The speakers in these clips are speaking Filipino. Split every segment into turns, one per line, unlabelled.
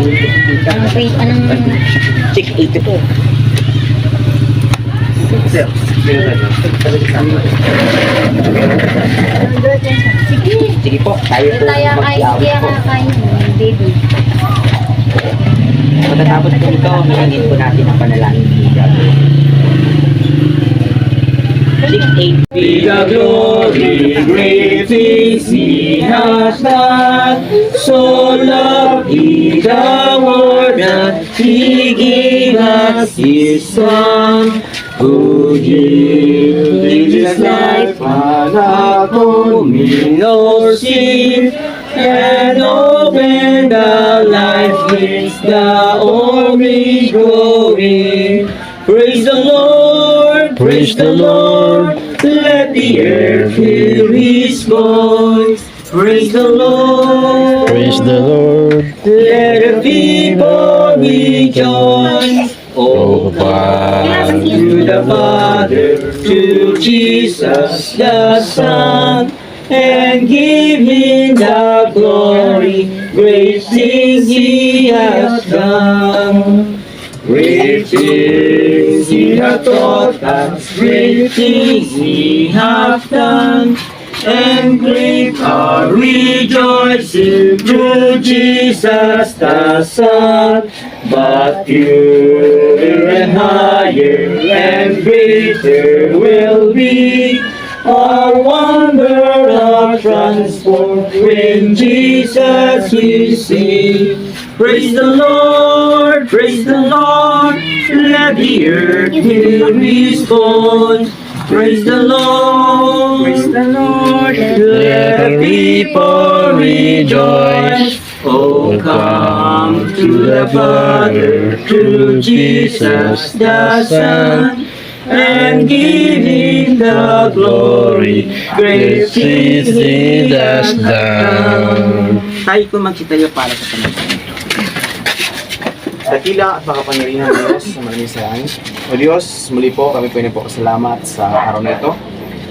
Ang pay pa ng
680 po. Sir, sige po, tayo po mag-iawit po.
baby.
Pagkatapos po nito, hilangin po natin ang panalangin ni God. 680.
Be the glory, great things He has done. So loved He the world that He gave us His Son, who gave His life on atonement of sin, and open the life is the only glory. Praise the Lord, praise the Lord, let the earth hear His voice. Praise the Lord,
Praise the Lord.
let the people rejoice. Oh,
Father,
to the Father, to Jesus the Son, and give Him the glory. Great things He has done. Great things He hath taught us, great things He hath done, and great are rejoicing through Jesus the Son. But purer and higher and greater will be our wonder of transport when Jesus we see. Praise the Lord, let the earth hear His voice. Praise the Lord, let the people rejoice. Oh, come to the Father, to Jesus the Son, and give Him the glory. Great things He has done.
Tayo po magsitayo para sa panalangin. Dakila at makapangyarihan ng Diyos sa maraming salamat. O Diyos, muli po kami po salamat sa araw na ito.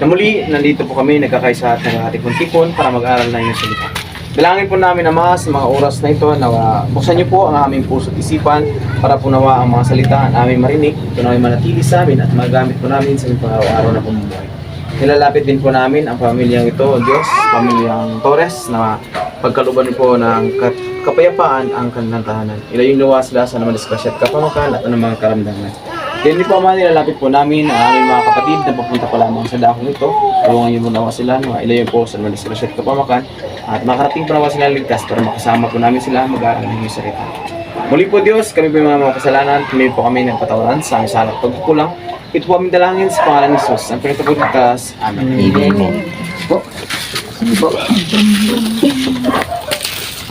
Na muli, nandito po kami nagkakaisa at nagkakatipon-tipon para mag-aral na inyong salita. Dalangin po namin, Ama, sa mga oras na ito na buksan niyo po ang aming puso at isipan para po nawa ang mga salita ang aming marinig, ito na manatili sa amin at magamit po namin sa aming pang-araw-araw na pamumuhay. Nilalapit din po namin ang pamilyang ito, O Diyos, pamilyang Torres, na pagkaluban po ng kapayapaan ang kanilang tahanan. Ilayong luwa sila sa naman diskrasya at kapamakan at anumang karamdaman. Then di po mga nilalapit po namin ang aming mga kapatid na papunta pa lamang sa dakong ito. Tulungan niyo po nawa sila, ilayon po sa naman diskrasya at kapamakan at makarating po nawa sila ligtas para makasama po namin sila mag-aaral ng inyong salita. Muli po Diyos, kami po yung mga kasalanan, kami po kami ng patawaran sa aming salat pagkukulang. Ito po aming dalangin sa pangalan ni Jesus. Ang pinagpagligtas. Amen. Amen. Po. Sige po.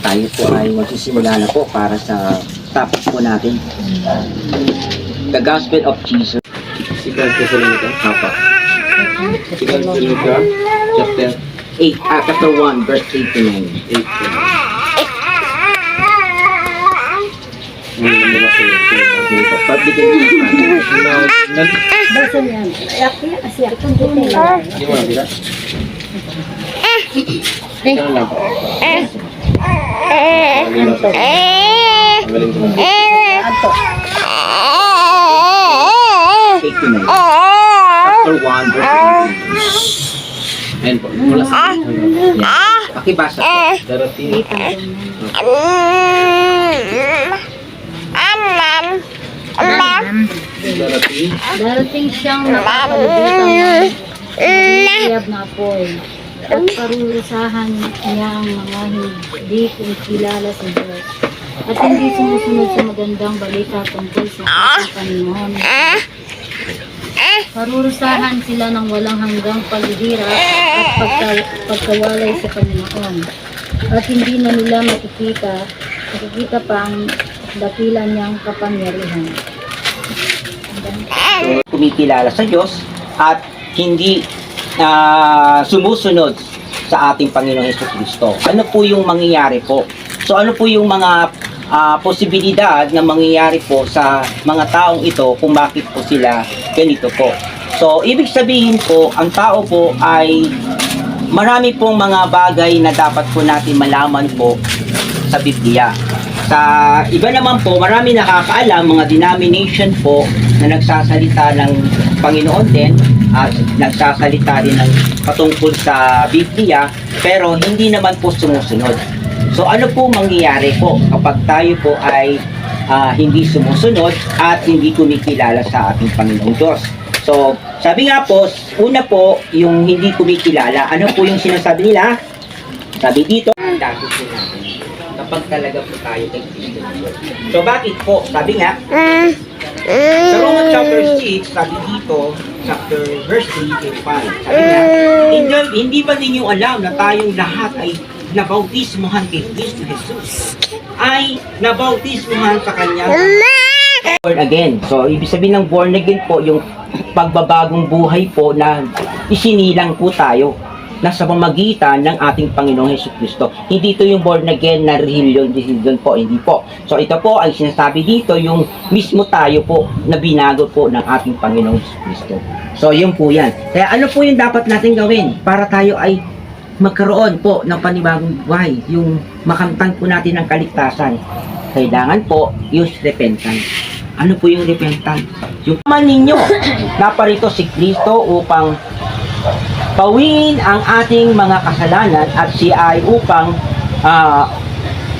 Tayo po ay magsisimula na po para sa topic po natin. The Gospel of Jesus.
Second Thessalonians, Papa. Second Thessalonians, chapter
8, chapter 1, verse 8 to 9.
8. Ngayon naman sa
Basta yan. Asya.
Hindi mo na bila? Ikaw lang. Magaling ko lang.
Ato.
8 to 9. Chapter 1, verse 8.
Ayan po. Mula sa
Pakibasa po.
darating. Darating.
Darating siyang nakakalibutan ng iyab na apoy at parurusahan niya ang mga hindi kilala sa Diyos at hindi sumusunod sa magandang balita tungkol sa ating Panginoon. Parurusahan sila ng walang hanggang paghihirap at pagkawalay sa Panginoon at hindi na nila makikita pa ang dakilan niyang kapangyarihan.
Kumikilala sa Diyos at hindi sumusunod sa ating Panginoong Jesucristo. Ano po yung mangyayari po? So ano po yung mga posibilidad na mangyayari po sa mga taong ito kung bakit po sila ganito po? So ibig sabihin po, ang tao po ay marami pong mga bagay na dapat po natin malaman po sa Biblia.
Sa iba naman po, marami nakakaalam, mga denomination po na nagsasalita ng Panginoon din at nagsasalita rin ng patungkol sa Biblia, pero hindi naman po sumusunod. So ano po mangyayari po kapag tayo po ay hindi sumusunod at hindi kumikilala sa ating Panginoong Diyos? So sabi nga po, una po yung hindi kumikilala, ano po yung sinasabi nila? Sabi dito, dati po natin kapag talaga po tayo kay Kristo. So bakit po? Sabi nga, sa Romans chapter 6, sabi dito, chapter verse 3 to 5, sabi nga, hindi ba ninyo alam na tayong lahat ay nabautismuhan kay Kristo Jesus? Ay nabautismuhan sa kanya born again. So ibig sabihin ng born again po, yung pagbabagong buhay po na isinilang po tayo nasa pamamagitan ng ating Panginoong Hesukristo. Hindi ito yung born again na religion po, hindi po. So ito po ang sinasabi dito, yung mismo tayo po na binago po ng ating Panginoong Hesukristo. So yun po yan. Kaya ano po yung dapat natin gawin para tayo ay magkaroon po ng panibagong buhay, yung makamtan po natin ng kaligtasan? Kailangan po yung repentance. Ano po yung repentance? Yung paman ninyo, naparito si Kristo upang pawiin ang ating mga kasalanan at siya ay upang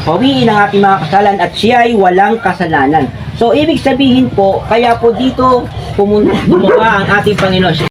pawiin ang ating mga kasalanan at siya ay walang kasalanan. So ibig sabihin po, kaya po dito bumaba ang ating Panginoon